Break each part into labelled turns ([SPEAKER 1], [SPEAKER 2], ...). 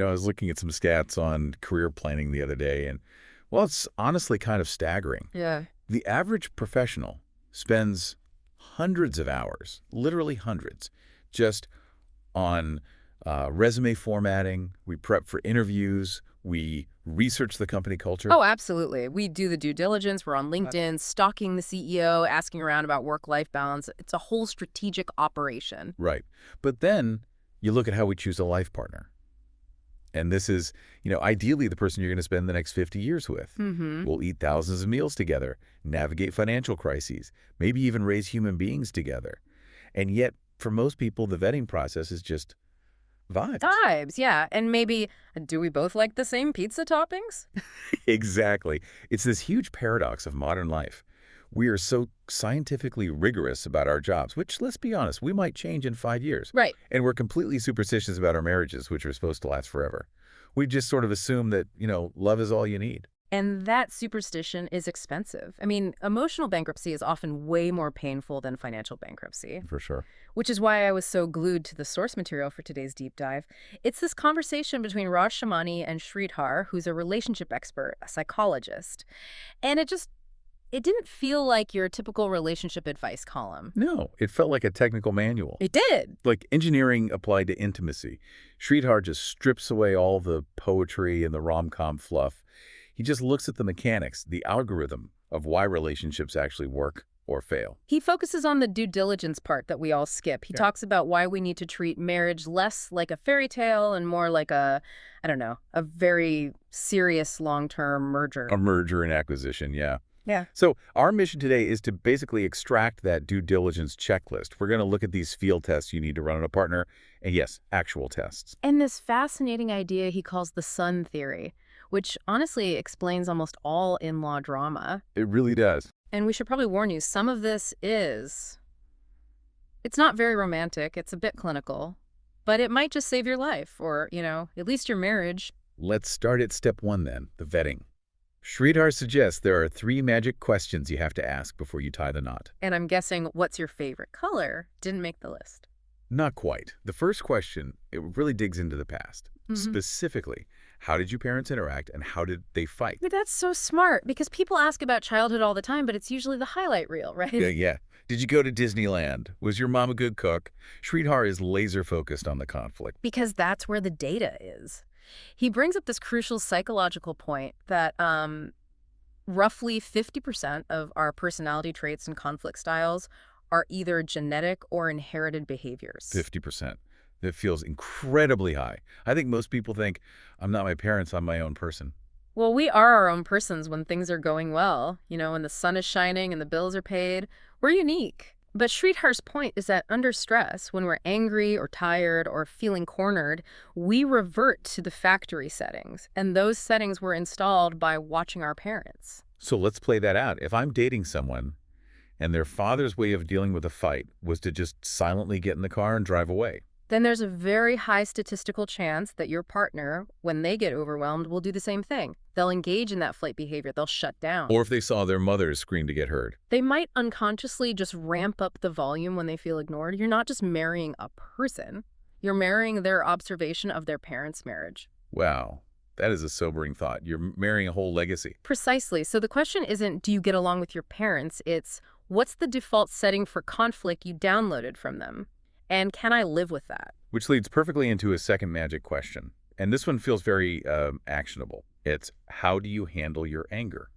[SPEAKER 1] I was looking at some stats on career planning the other day, and, well, it's honestly kind of staggering.
[SPEAKER 2] Yeah.
[SPEAKER 1] The average professional spends hundreds of hours, literally hundreds, just on resume formatting. We prep for interviews. We research the company culture.
[SPEAKER 2] Oh, absolutely. We do the due diligence. We're on LinkedIn, stalking the CEO, asking around about work-life balance. It's a whole strategic operation.
[SPEAKER 1] Right. But then you look at how we choose a life partner. And this is, ideally the person you're going to spend the next 50 years with.
[SPEAKER 2] Mm-hmm.
[SPEAKER 1] We'll eat thousands of meals together, navigate financial crises, maybe even raise human beings together. And yet, for most people, the vetting process is just vibes.
[SPEAKER 2] Vibes, yeah. And maybe, do we both like the same pizza toppings?
[SPEAKER 1] Exactly. It's this huge paradox of modern life. We are so scientifically rigorous about our jobs, which, let's be honest, we might change in 5 years.
[SPEAKER 2] Right.
[SPEAKER 1] And we're completely superstitious about our marriages, which are supposed to last forever. We just sort of assume that, love is all you need.
[SPEAKER 2] And that superstition is expensive. I mean, emotional bankruptcy is often way more painful than financial bankruptcy,
[SPEAKER 1] For sure.
[SPEAKER 2] which is why I was so glued to the source material for today's deep dive. It's this conversation between Raj Shamani and Sridhar, who's a relationship expert, a psychologist. And it didn't feel like your typical relationship advice column.
[SPEAKER 1] No, it felt like a technical manual.
[SPEAKER 2] It did.
[SPEAKER 1] Like engineering applied to intimacy. Sridhar just strips away all the poetry and the rom-com fluff. He just looks at the mechanics, the algorithm of why relationships actually work or fail.
[SPEAKER 2] He focuses on the due diligence part that we all skip. He talks about why we need to treat marriage less like a fairy tale and more like a very serious long-term merger.
[SPEAKER 1] A merger and acquisition, yeah.
[SPEAKER 2] Yeah.
[SPEAKER 1] So our mission today is to basically extract that due diligence checklist. We're going to look at these field tests you need to run on a partner, and yes, actual tests.
[SPEAKER 2] And this fascinating idea he calls the sun theory, which honestly explains almost all in-law drama.
[SPEAKER 1] It really does.
[SPEAKER 2] And we should probably warn you, some of this it's not very romantic, it's a bit clinical, but it might just save your life or, at least your marriage.
[SPEAKER 1] Let's start at step 1 then, the vetting. Sridhar suggests there are 3 magic questions you have to ask before you tie the knot.
[SPEAKER 2] And I'm guessing what's your favorite color didn't make the list.
[SPEAKER 1] Not quite. The first question, it really digs into the past. Specifically, how did your parents interact and how did they fight?
[SPEAKER 2] But that's so smart because people ask about childhood all the time, but it's usually the highlight reel, right?
[SPEAKER 1] Yeah. Did you go to Disneyland? Was your mom a good cook? Sridhar is laser focused on the conflict.
[SPEAKER 2] Because that's where the data is. He brings up this crucial psychological point that roughly 50% of our personality traits and conflict styles are either genetic or inherited behaviors.
[SPEAKER 1] 50%. That feels incredibly high. I think most people think, I'm not my parents, I'm my own person.
[SPEAKER 2] Well, we are our own persons when things are going well. When the sun is shining and the bills are paid. We're unique. But Sridhar's point is that under stress, when we're angry or tired or feeling cornered, we revert to the factory settings. And those settings were installed by watching our parents.
[SPEAKER 1] So let's play that out. If I'm dating someone and their father's way of dealing with a fight was to just silently get in the car and drive away,
[SPEAKER 2] then there's a very high statistical chance that your partner, when they get overwhelmed, will do the same thing. They'll engage in that flight behavior. They'll shut down.
[SPEAKER 1] or if they saw their mother scream to get heard.
[SPEAKER 2] They might unconsciously just ramp up the volume when they feel ignored. You're not just marrying a person. You're marrying their observation of their parents' marriage.
[SPEAKER 1] Wow, that is a sobering thought. You're marrying a whole legacy.
[SPEAKER 2] Precisely. So the question isn't, do you get along with your parents? It's, what's the default setting for conflict you downloaded from them? And can I live with that?
[SPEAKER 1] Which leads perfectly into a second magic question. And this one feels very actionable. It's, how do you handle your anger?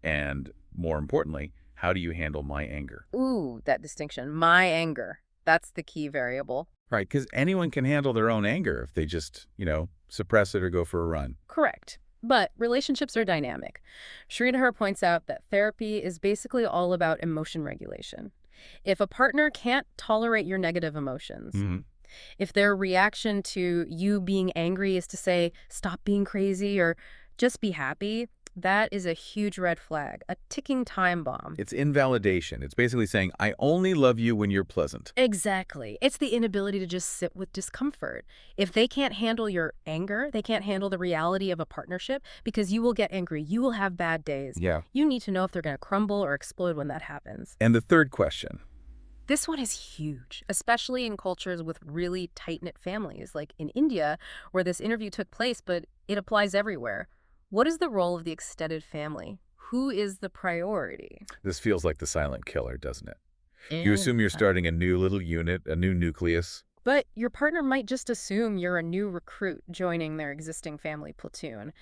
[SPEAKER 1] And more importantly, how do you handle my anger?
[SPEAKER 2] Ooh, that distinction. My anger. That's the key variable.
[SPEAKER 1] Right, because anyone can handle their own anger if they just, suppress it or go for a run.
[SPEAKER 2] Correct. But relationships are dynamic. Sridhar points out that therapy is basically all about emotion regulation. If a partner can't tolerate your negative emotions, if their reaction to you being angry is to say, stop being crazy or just be happy, that is a huge red flag, a ticking time bomb.
[SPEAKER 1] It's invalidation. It's basically saying, I only love you when you're pleasant.
[SPEAKER 2] Exactly. It's the inability to just sit with discomfort. If they can't handle your anger, they can't handle the reality of a partnership because you will get angry. You will have bad days.
[SPEAKER 1] Yeah.
[SPEAKER 2] You need to know if they're going to crumble or explode when that happens.
[SPEAKER 1] And the third question,
[SPEAKER 2] This one is huge, especially in cultures with really tight-knit families, like in India, where this interview took place, but it applies everywhere. What is the role of the extended family? Who is the priority?
[SPEAKER 1] This feels like the silent killer, doesn't it? You
[SPEAKER 2] And
[SPEAKER 1] assume you're starting a new little unit, a new nucleus.
[SPEAKER 2] But your partner might just assume you're a new recruit joining their existing family platoon.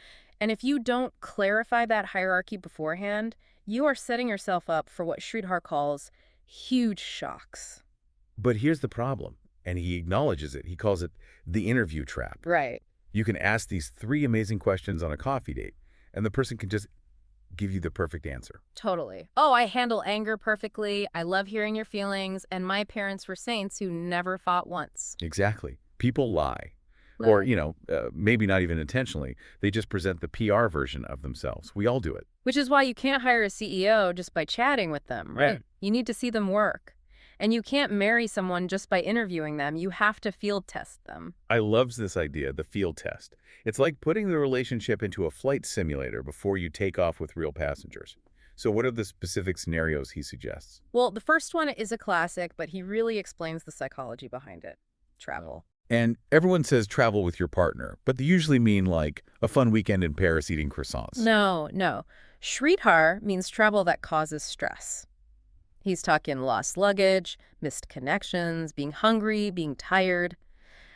[SPEAKER 2] And if you don't clarify that hierarchy beforehand, you are setting yourself up for what Sridhar calls huge shocks.
[SPEAKER 1] But here's the problem, and he acknowledges it. He calls it the interview trap.
[SPEAKER 2] Right.
[SPEAKER 1] You can ask these 3 amazing questions on a coffee date, and the person can just give you the perfect answer.
[SPEAKER 2] Totally. Oh, I handle anger perfectly. I love hearing your feelings. And my parents were saints who never fought once.
[SPEAKER 1] Exactly. People lie. Or, maybe not even intentionally. They just present the PR version of themselves. We all do it.
[SPEAKER 2] Which is why you can't hire a CEO just by chatting with them, right?
[SPEAKER 1] Yeah.
[SPEAKER 2] You need to see them work. And you can't marry someone just by interviewing them. You have to field test them.
[SPEAKER 1] I loves this idea, the field test. It's like putting the relationship into a flight simulator before you take off with real passengers. So what are the specific scenarios he suggests?
[SPEAKER 2] Well, the first one is a classic, but he really explains the psychology behind it. Travel.
[SPEAKER 1] And everyone says travel with your partner, but they usually mean like a fun weekend in Paris eating croissants.
[SPEAKER 2] No. Sridhar means travel that causes stress. He's talking lost luggage, missed connections, being hungry, being tired.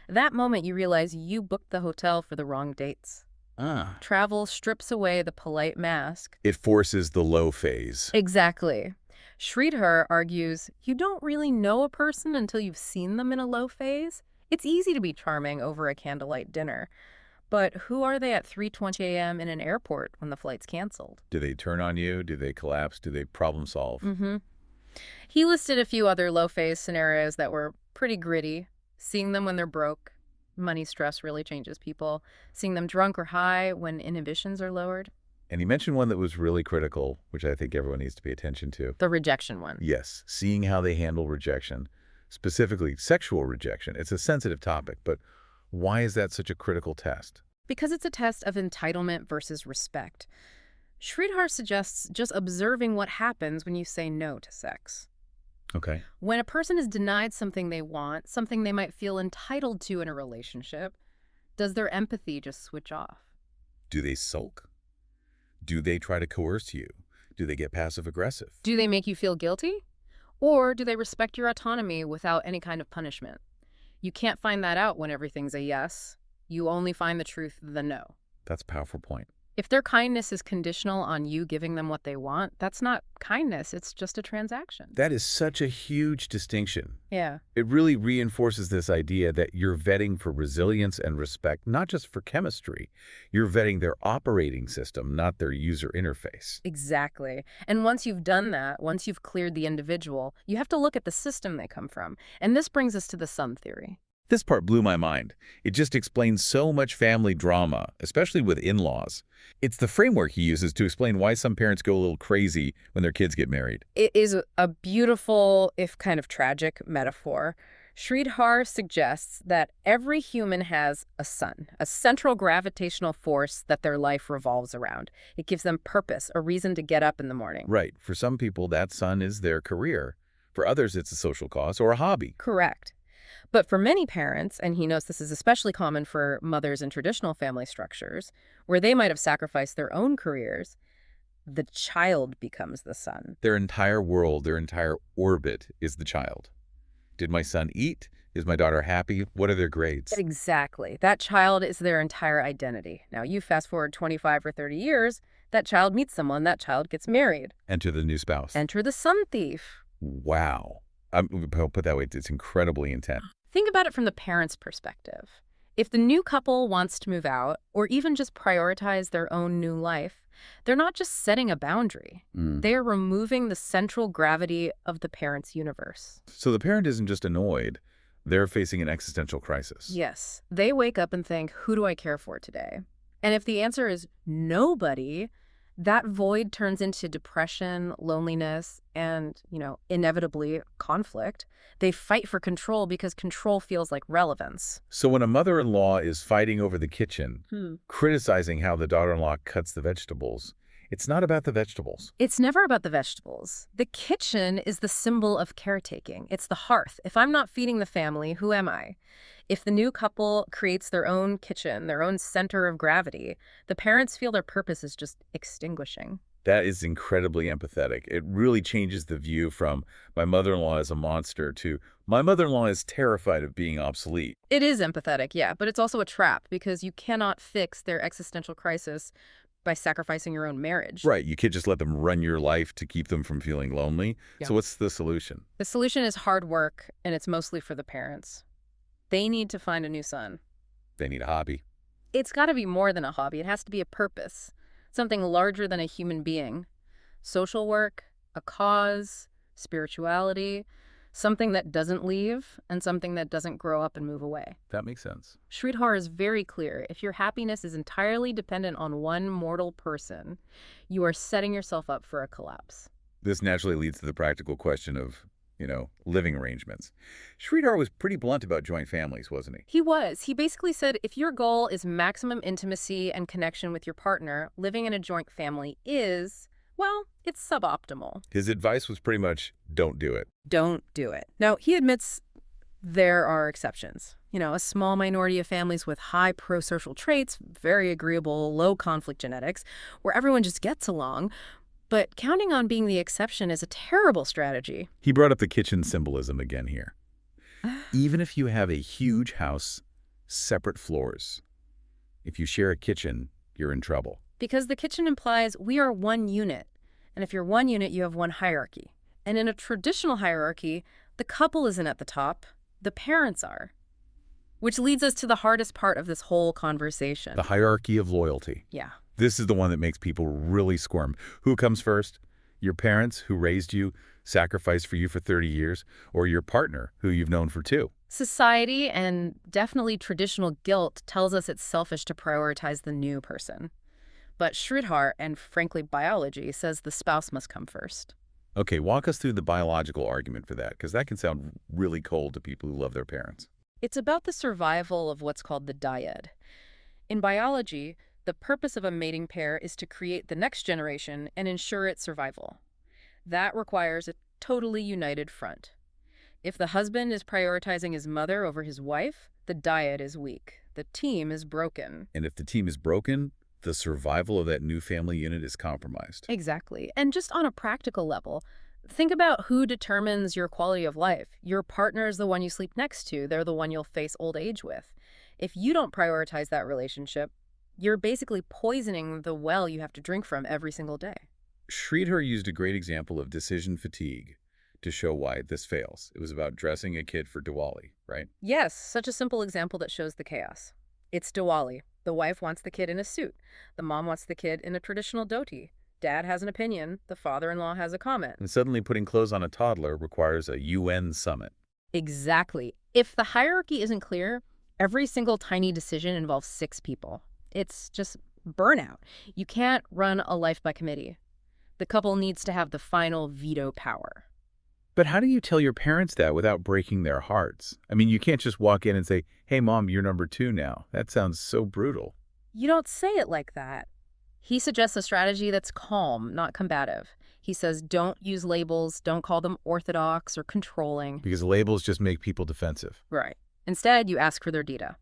[SPEAKER 2] That moment you realize you booked the hotel for the wrong dates. Travel strips away the polite mask.
[SPEAKER 1] It forces the low phase.
[SPEAKER 2] Exactly. Sridhar argues you don't really know a person until you've seen them in a low phase. It's easy to be charming over a candlelight dinner. But who are they at 3:20 a.m. in an airport when the flight's canceled?
[SPEAKER 1] Do they turn on you? Do they collapse? Do they problem solve?
[SPEAKER 2] He listed a few other low-phase scenarios that were pretty gritty. Seeing them when they're broke, money stress really changes people. Seeing them drunk or high when inhibitions are lowered.
[SPEAKER 1] And he mentioned one that was really critical, which I think everyone needs to pay attention to.
[SPEAKER 2] The rejection one.
[SPEAKER 1] Yes, seeing how they handle rejection, specifically sexual rejection. It's a sensitive topic, but why is that such a critical test?
[SPEAKER 2] Because it's a test of entitlement versus respect. Sridhar suggests just observing what happens when you say no to sex.
[SPEAKER 1] Okay.
[SPEAKER 2] When a person is denied something they want, something they might feel entitled to in a relationship, does their empathy just switch off?
[SPEAKER 1] Do they sulk? Do they try to coerce you? Do they get passive-aggressive?
[SPEAKER 2] Do they make you feel guilty? Or do they respect your autonomy without any kind of punishment? You can't find that out when everything's a yes. You only find the truth the no.
[SPEAKER 1] That's a powerful point.
[SPEAKER 2] If their kindness is conditional on you giving them what they want, that's not kindness. It's just a transaction.
[SPEAKER 1] That is such a huge distinction.
[SPEAKER 2] Yeah.
[SPEAKER 1] It really reinforces this idea that you're vetting for resilience and respect, not just for chemistry. You're vetting their operating system, not their user interface.
[SPEAKER 2] Exactly. And once you've done that, once you've cleared the individual, you have to look at the system they come from. And this brings us to the sum theory.
[SPEAKER 1] This part blew my mind. It just explains so much family drama, especially with in-laws. It's the framework he uses to explain why some parents go a little crazy when their kids get married.
[SPEAKER 2] It is a beautiful, if kind of tragic, metaphor. Sridhar suggests that every human has a sun, a central gravitational force that their life revolves around. It gives them purpose, a reason to get up in the morning.
[SPEAKER 1] Right. For some people, that sun is their career. For others, it's a social cause or a hobby.
[SPEAKER 2] Correct. But for many parents, and he notes this is especially common for mothers in traditional family structures, where they might have sacrificed their own careers, the child becomes the sun.
[SPEAKER 1] Their entire world, their entire orbit is the child. Did my son eat? Is my daughter happy? What are their grades?
[SPEAKER 2] Exactly. That child is their entire identity. Now, you fast forward 25 or 30 years, that child meets someone, that child gets married.
[SPEAKER 1] Enter the new spouse.
[SPEAKER 2] Enter the sun thief.
[SPEAKER 1] Wow. I'll put that way, it's incredibly intense.
[SPEAKER 2] Think about it from the parent's perspective. If the new couple wants to move out, or even just prioritize their own new life, they're not just setting a boundary. They are removing the central gravity of the parent's universe.
[SPEAKER 1] So the parent isn't just annoyed, they're facing an existential crisis.
[SPEAKER 2] Yes. They wake up and think, who do I care for today? And if the answer is nobody, that void turns into depression, loneliness, and, inevitably conflict. They fight for control because control feels like relevance.
[SPEAKER 1] So when a mother-in-law is fighting over the kitchen, criticizing how the daughter-in-law cuts the vegetables, It's not about the vegetables.
[SPEAKER 2] It's never about the vegetables. The kitchen is the symbol of caretaking. It's the hearth. If I'm not feeding the family, who am I? If the new couple creates their own kitchen, their own center of gravity, the parents feel their purpose is just extinguishing.
[SPEAKER 1] That is incredibly empathetic. It really changes the view from my mother-in-law is a monster to my mother-in-law is terrified of being obsolete.
[SPEAKER 2] It is empathetic, yeah, but it's also a trap because you cannot fix their existential crisis by sacrificing your own marriage.
[SPEAKER 1] Right, you can't just let them run your life to keep them from feeling lonely.
[SPEAKER 2] Yeah.
[SPEAKER 1] So what's the solution?
[SPEAKER 2] The solution is hard work, and it's mostly for the parents. They need to find a new son.
[SPEAKER 1] They need a hobby.
[SPEAKER 2] It's got to be more than a hobby. It has to be a purpose, something larger than a human being. Social work, a cause, spirituality, something that doesn't leave, and something that doesn't grow up and move away.
[SPEAKER 1] That makes sense.
[SPEAKER 2] Sridhar is very clear. If your happiness is entirely dependent on one mortal person, you are setting yourself up for a collapse.
[SPEAKER 1] This naturally leads to the practical question of, living arrangements. Sridhar was pretty blunt about joint families, wasn't he?
[SPEAKER 2] He was. He basically said if your goal is maximum intimacy and connection with your partner, living in a joint family is, well, it's suboptimal.
[SPEAKER 1] His advice was pretty much, don't do it.
[SPEAKER 2] Don't do it. Now, he admits there are exceptions. A small minority of families with high prosocial traits, very agreeable, low conflict genetics, where everyone just gets along. But counting on being the exception is a terrible strategy.
[SPEAKER 1] He brought up the kitchen symbolism again here. Even if you have a huge house, separate floors, if you share a kitchen, you're in trouble.
[SPEAKER 2] Because the kitchen implies we are one unit. And if you're one unit, you have one hierarchy. And in a traditional hierarchy, the couple isn't at the top, the parents are. Which leads us to the hardest part of this whole conversation.
[SPEAKER 1] The hierarchy of loyalty.
[SPEAKER 2] Yeah.
[SPEAKER 1] This is the one that makes people really squirm. Who comes first? Your parents who raised you, sacrificed for you for 30 years, or your partner who you've known for 2?
[SPEAKER 2] Society and definitely traditional guilt tells us it's selfish to prioritize the new person. But Sridhar, and frankly biology, says the spouse must come first.
[SPEAKER 1] Okay, walk us through the biological argument for that, because that can sound really cold to people who love their parents.
[SPEAKER 2] It's about the survival of what's called the dyad. In biology, the purpose of a mating pair is to create the next generation and ensure its survival. That requires a totally united front. If the husband is prioritizing his mother over his wife, the dyad is weak. The team is broken.
[SPEAKER 1] And if the team is broken, the survival of that new family unit is compromised.
[SPEAKER 2] Exactly. And just on a practical level, think about who determines your quality of life. Your partner is the one you sleep next to. They're the one you'll face old age with. If you don't prioritize that relationship, you're basically poisoning the well you have to drink from every single day.
[SPEAKER 1] Sridhar used a great example of decision fatigue to show why this fails. It was about dressing a kid for Diwali, right?
[SPEAKER 2] Yes, such a simple example that shows the chaos. It's Diwali. The wife wants the kid in a suit. The mom wants the kid in a traditional dhoti. Dad has an opinion. The father-in-law has a comment.
[SPEAKER 1] And suddenly putting clothes on a toddler requires a UN summit.
[SPEAKER 2] Exactly. If the hierarchy isn't clear, every single tiny decision involves 6 people. It's just burnout. You can't run a life by committee. The couple needs to have the final veto power.
[SPEAKER 1] But how do you tell your parents that without breaking their hearts? I mean, you can't just walk in and say, hey, Mom, you're number 2 now. That sounds so brutal.
[SPEAKER 2] You don't say it like that. He suggests a strategy that's calm, not combative. He says don't use labels, don't call them orthodox or controlling.
[SPEAKER 1] Because labels just make people defensive.
[SPEAKER 2] Right. Instead, you ask for their data.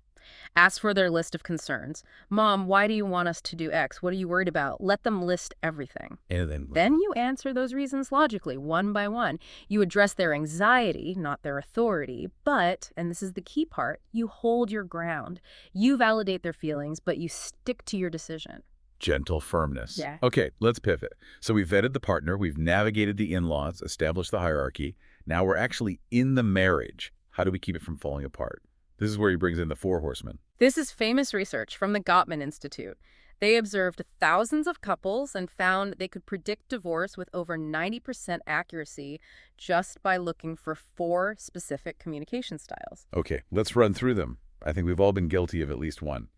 [SPEAKER 2] Ask for their list of concerns. Mom, why do you want us to do X? What are you worried about? Let them list everything.
[SPEAKER 1] And
[SPEAKER 2] Then you answer those reasons logically, one by one. You address their anxiety, not their authority. But, and this is the key part, you hold your ground. You validate their feelings, but you stick to your decision.
[SPEAKER 1] gentle firmness.
[SPEAKER 2] Yeah.
[SPEAKER 1] Okay, let's pivot. So we've vetted the partner, we've navigated the in-laws, established the hierarchy. Now we're actually in the marriage. How do we keep it from falling apart? This is where he brings in the 4 horsemen.
[SPEAKER 2] This is famous research from the Gottman Institute. They observed thousands of couples and found they could predict divorce with over 90% accuracy just by looking for 4 specific communication styles.
[SPEAKER 1] Okay, let's run through them. I think we've all been guilty of at least one.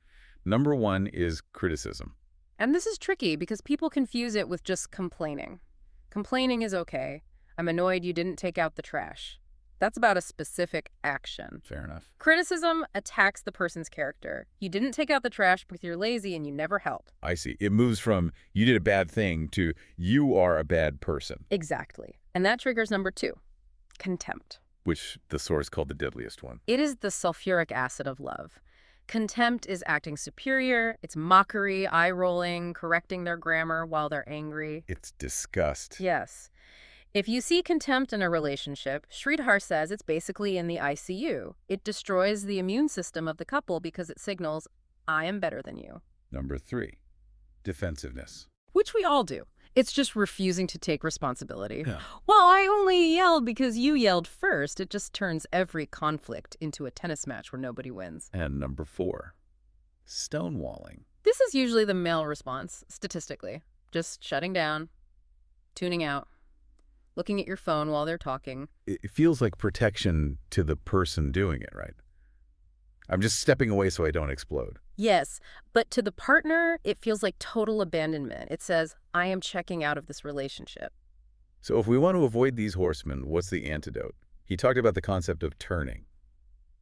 [SPEAKER 1] Number 1 is criticism.
[SPEAKER 2] And this is tricky because people confuse it with just complaining. Complaining is okay. I'm annoyed you didn't take out the trash. That's about a specific action.
[SPEAKER 1] Fair enough.
[SPEAKER 2] Criticism attacks the person's character. You didn't take out the trash because you're lazy and you never helped.
[SPEAKER 1] I see. It moves from you did a bad thing to you are a bad person.
[SPEAKER 2] Exactly. And that triggers number 2, contempt.
[SPEAKER 1] Which the source called the deadliest one.
[SPEAKER 2] It is the sulfuric acid of love. Contempt is acting superior, it's mockery, eye-rolling, correcting their grammar while they're angry.
[SPEAKER 1] It's disgust.
[SPEAKER 2] Yes. If you see contempt in a relationship, Sridhar says it's basically in the ICU. It destroys the immune system of the couple because it signals, I am better than you.
[SPEAKER 1] Number 3, defensiveness.
[SPEAKER 2] Which we all do. It's just refusing to take responsibility.
[SPEAKER 1] Yeah.
[SPEAKER 2] Well, I only yelled because you yelled first. It just turns every conflict into a tennis match where nobody wins.
[SPEAKER 1] And number 4, stonewalling.
[SPEAKER 2] This is usually the male response, statistically. Just shutting down, tuning out, looking at your phone while they're talking.
[SPEAKER 1] It feels like protection to the person doing it, right? I'm just stepping away so I don't explode.
[SPEAKER 2] Yes, but to the partner, it feels like total abandonment. It says, I am checking out of this relationship.
[SPEAKER 1] So if we want to avoid these horsemen, what's the antidote? He talked about the concept of turning.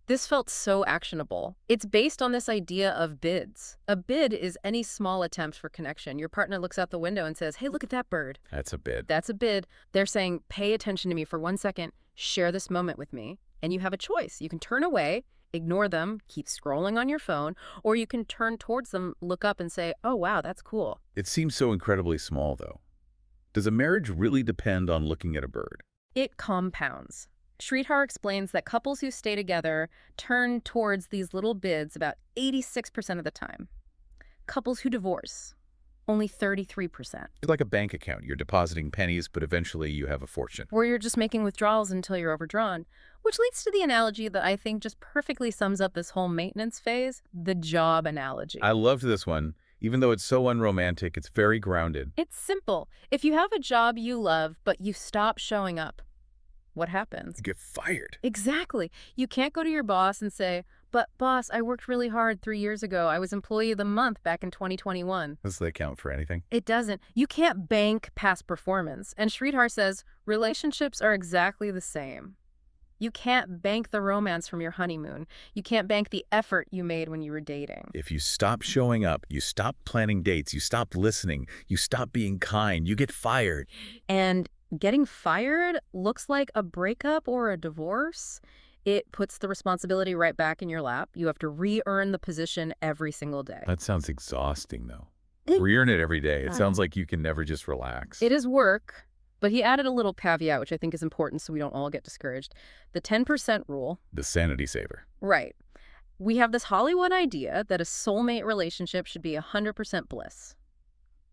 [SPEAKER 2] This felt so actionable. It's based on this idea of bids. A bid is any small attempt for connection. Your partner looks out the window and says, hey, look at that bird.
[SPEAKER 1] That's a bid.
[SPEAKER 2] That's a bid. They're saying, pay attention to me for 1 second, share this moment with me. And you have a choice. You can turn away, ignore them, keep scrolling on your phone, or you can turn towards them, look up and say, oh, wow, that's cool.
[SPEAKER 1] It seems so incredibly small, though. Does a marriage really depend on looking at a bird?
[SPEAKER 2] It compounds. Sridhar explains that couples who stay together turn towards these little bids about 86% of the time. Couples who divorce, only 33%.
[SPEAKER 1] It's like a bank account. You're depositing pennies, but eventually you have a fortune.
[SPEAKER 2] Or you're just making withdrawals until you're overdrawn, which leads to the analogy that I think just perfectly sums up this whole maintenance phase, the job analogy.
[SPEAKER 1] I loved this one. Even though it's so unromantic, it's very grounded.
[SPEAKER 2] It's simple. If you have a job you love, but you stop showing up, what happens?
[SPEAKER 1] You get fired.
[SPEAKER 2] Exactly. You can't go to your boss and say, but boss, I worked really hard 3 years ago. I was employee of the month back in 2021.
[SPEAKER 1] Does that count for anything?
[SPEAKER 2] It doesn't. You can't bank past performance. And Sridhar says relationships are exactly the same. You can't bank the romance from your honeymoon. You can't bank the effort you made when you were dating.
[SPEAKER 1] If you stop showing up, you stop planning dates, you stop listening, you stop being kind, you get fired.
[SPEAKER 2] And getting fired looks like a breakup or a divorce. It puts the responsibility right back in your lap. You have to re-earn the position every single day.
[SPEAKER 1] That sounds exhausting, though. Re-earn it every day. It sounds like you can never just relax.
[SPEAKER 2] It is work, but he added a little caveat, which I think is important so we don't all get discouraged. The 10% rule.
[SPEAKER 1] The sanity saver.
[SPEAKER 2] Right. We have this Hollywood idea that a soulmate relationship should be 100% bliss.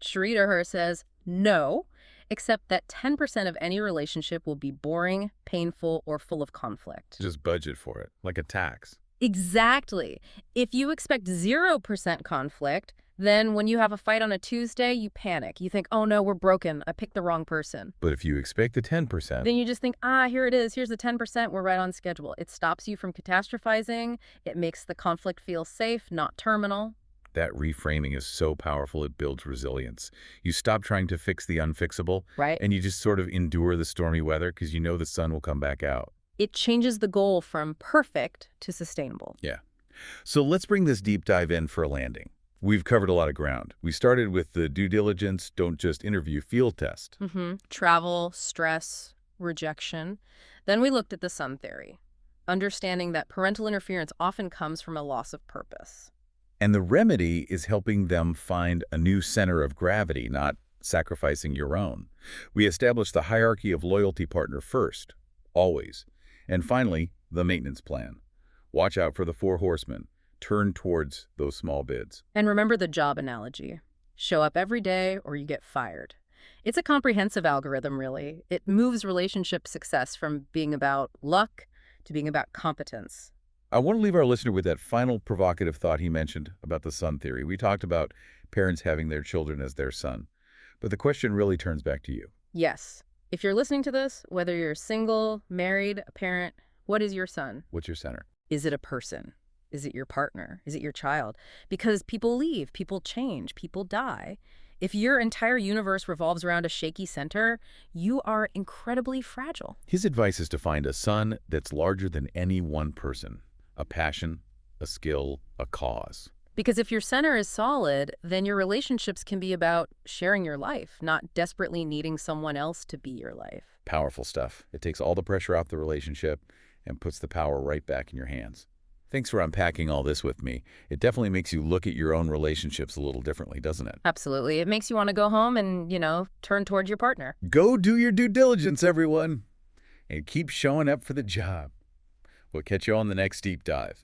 [SPEAKER 2] Sridhar says no, except that 10% of any relationship will be boring, painful, or full of conflict.
[SPEAKER 1] Just budget for it, like a tax.
[SPEAKER 2] Exactly. If you expect 0% conflict, then when you have a fight on a Tuesday, you panic. You think, oh no, we're broken. I picked the wrong person.
[SPEAKER 1] But if you expect the 10%,
[SPEAKER 2] then you just think, here it is. Here's the 10%. We're right on schedule. It stops you from catastrophizing. It makes the conflict feel safe, not terminal.
[SPEAKER 1] that reframing is so powerful. It builds resilience. You stop trying to fix the unfixable,
[SPEAKER 2] Right.
[SPEAKER 1] and you just sort of endure the stormy weather because you know the sun will come back out.
[SPEAKER 2] It changes the goal from perfect to sustainable.
[SPEAKER 1] Yeah. So let's bring this deep dive in for a landing. We've covered a lot of ground. We started with the due diligence, don't just interview field test.
[SPEAKER 2] Travel, stress, rejection. Then we looked at the sun theory, understanding that parental interference often comes from a loss of purpose.
[SPEAKER 1] And the remedy is helping them find a new center of gravity, not sacrificing your own. We established the hierarchy of loyalty partner first, always. And finally, the maintenance plan. Watch out for the 4 horsemen. Turn towards those small bids.
[SPEAKER 2] And remember the job analogy. Show up every day or you get fired. It's a comprehensive algorithm, really. It moves relationship success from being about luck to being about competence.
[SPEAKER 1] I want to leave our listener with that final provocative thought he mentioned about the sun theory. We talked about parents having their children as their son. But the question really turns back to you.
[SPEAKER 2] Yes. If you're listening to this, whether you're single, married, a parent, what is your son?
[SPEAKER 1] What's your center?
[SPEAKER 2] Is it a person? Is it your partner? Is it your child? Because people leave, people change, people die. If your entire universe revolves around a shaky center, you are incredibly fragile.
[SPEAKER 1] His advice is to find a sun that's larger than any one person, a passion, a skill, a cause.
[SPEAKER 2] Because if your center is solid, then your relationships can be about sharing your life, not desperately needing someone else to be your life.
[SPEAKER 1] Powerful stuff. It takes all the pressure off the relationship and puts the power right back in your hands. Thanks for unpacking all this with me. It definitely makes you look at your own relationships a little differently, doesn't it?
[SPEAKER 2] Absolutely. It makes you want to go home and, turn towards your partner.
[SPEAKER 1] Go do your due diligence, everyone, and keep showing up for the job. We'll catch you on the next deep dive.